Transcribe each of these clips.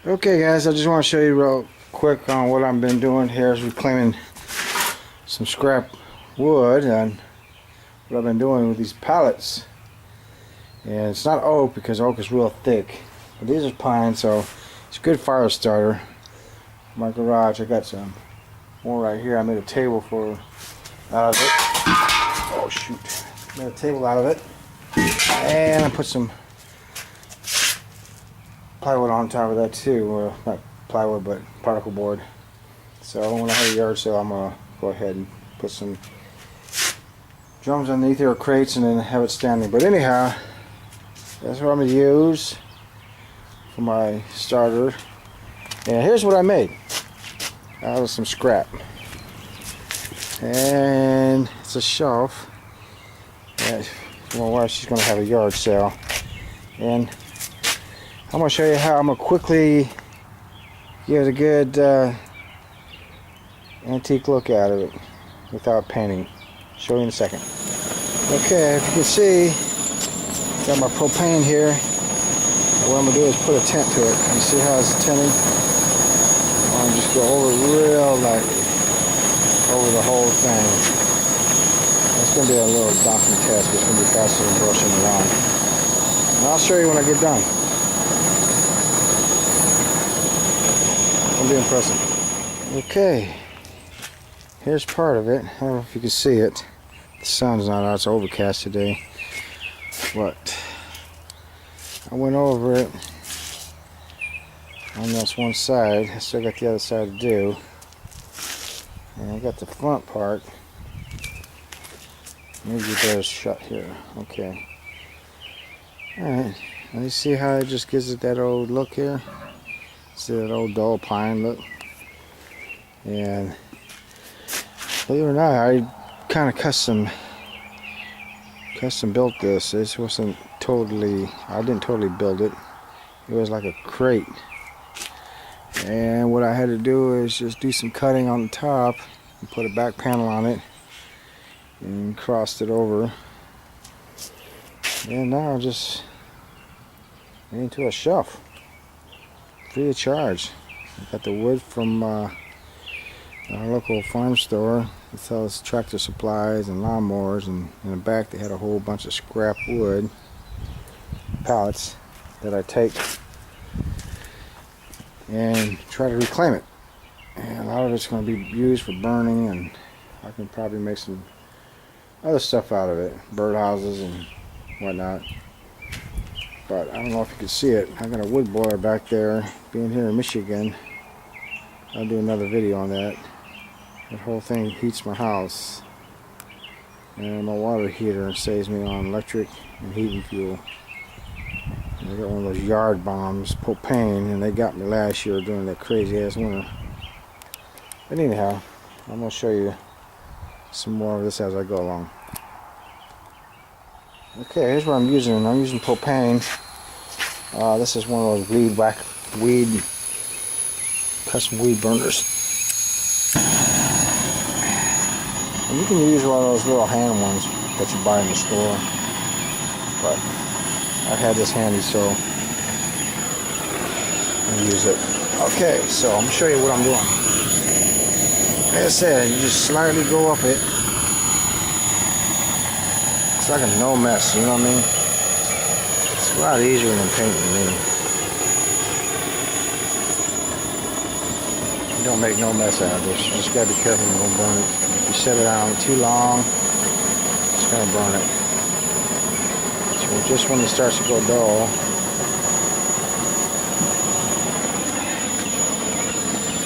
Okay guys, I just want to show you real quick on what I've been doing here is reclaiming some scrap wood and what I've been doing with these pallets. And it's not oak because oak is real thick, but these are pine, so it's a good fire starter. My garage, I got some more right here. I made a table out of it. Oh shoot. Made a table out of it. And I put some plywood on top of that too, or not plywood but particle board. So when I have a yard sale, I'm gonna go ahead and put some drums underneath here or crates and then have it standing. But anyhow, that's what I'm gonna use for my starter. And here's what I made out of some scrap. And it's a shelf. And my wife, she's gonna have a yard sale. And I'm going to show you how I'm going to quickly give it a good antique look out of it without painting. Show you in a second. Okay, if you can see, got my propane here. What I'm going to do is put a tent to it. You see how it's tinted? I'm going to just go over it real lightly, over the whole thing. It's going to be a little daunting task. It's going to be faster than brushing around. And I'll show you when I get done. It'll be impressive. Okay, here's part of it. I don't know if you can see it. The sun's not out, it's overcast today. But I went over it on this one side. I still got the other side to do. And I got the front part. Maybe there's shut here. Okay. Alright, now you see how it just gives it that old look here? See that old dull pine look? And believe it or not, I kind of custom built this. This wasn't totally, I didn't totally build it. It was like a crate. And what I had to do is just do some cutting on the top and put a back panel on it and crossed it over. And now just made into a shelf. Free of charge. I got the wood from our local farm store. It sells tractor supplies and lawnmowers, and in the back they had a whole bunch of scrap wood pallets that I take and try to reclaim it. And a lot of it's going to be used for burning, and I can probably make some other stuff out of it, birdhouses and whatnot. But I don't know if you can see it. I got a wood boiler back there. Being here in Michigan, I'll do another video on that. That whole thing heats my house. And my water heater saves me on electric and heating fuel. And I got one of those yard bombs, propane, and they got me last year during that crazy ass winter. But anyhow, I'm going to show you some more of this as I go along. Okay, here's what I'm using. I'm using propane. This is one of those custom weed burners. And you can use one of those little hand ones that you buy in the store. But I had this handy, so I use it. Okay, so I'm gonna show you what I'm doing. Like I said, you just slightly go up it. It's like a no mess, you know what I mean? It's a lot easier than painting to me. You don't make no mess out of this. You just gotta be careful you don't burn it. If you set it on too long, it's gonna burn it. So just when it starts to go dull,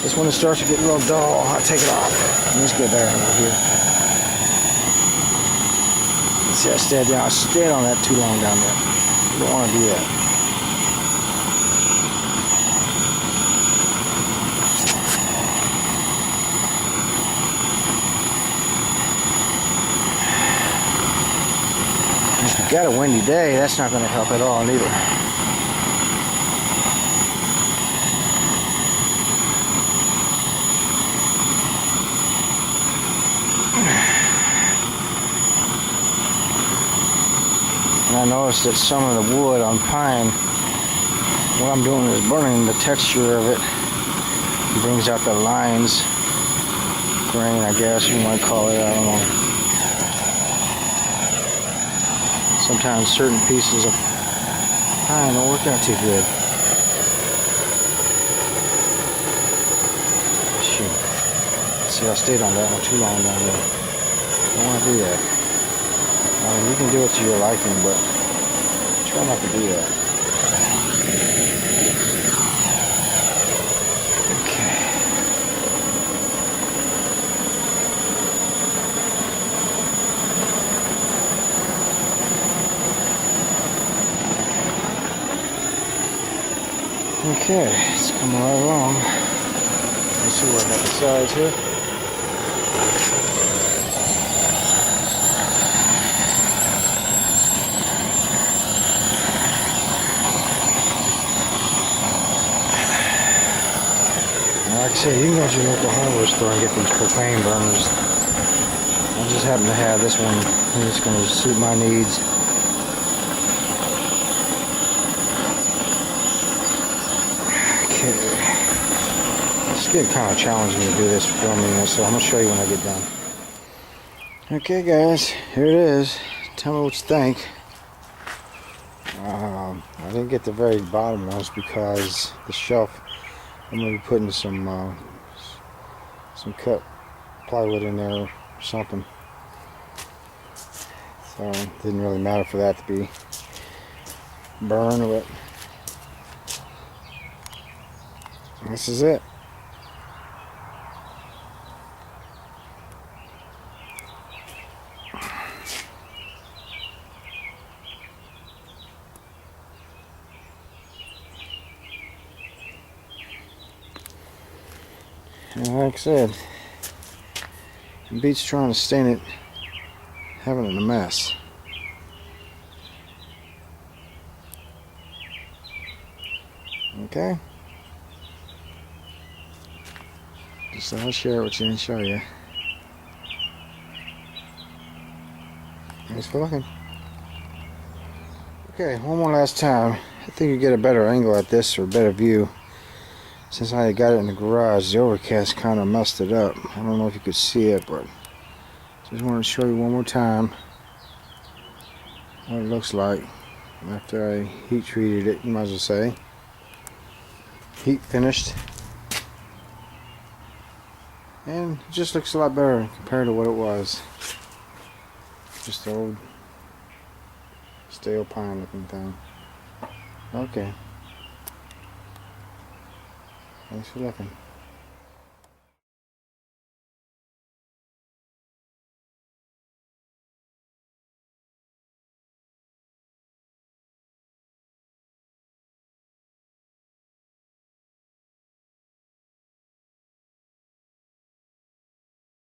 just when it starts to get real dull, I'll take it off. Let's get there over here. See, I stayed on that too long down there. You don't want to do that. If you got a windy day, that's not going to help at all neither. And I noticed that some of the wood on pine what I'm doing is burning the texture of it. It brings out the lines, grain, I guess you might call it, I don't know. Sometimes certain pieces of pine don't work out too good. Shoot. See, I stayed on that one too long down there. I don't want to do that. I mean, you can do it to your liking, but try not to do that. Okay. Okay, it's coming right along. Let's see what I got the sides here. Like I said, you can go to your local hardware store and get these propane burners. I just happen to have this one, and it's going to suit my needs. Okay. It's getting kind of challenging to do this filming this, so I'm going to show you when I get done. Okay guys, here it is. Tell me what you think. I didn't get the very bottom ones because the shelf, I'm going to be putting some cut plywood in there or something. So it didn't really matter for that to be burned, but this is it. And like I said, it beats trying to stain it, having it in a mess. Okay? Just thought I'd share it with you and show you. Thanks for looking. Okay, one more last time. I think you get a better angle at this or a better view. Since I got it in the garage, the overcast kind of messed it up. I don't know if you could see it, but just wanted to show you one more time what it looks like after I heat treated it, you might as well say. Heat finished. And it just looks a lot better compared to what it was. Just the old stale pine looking thing. Okay. Thanks for looking.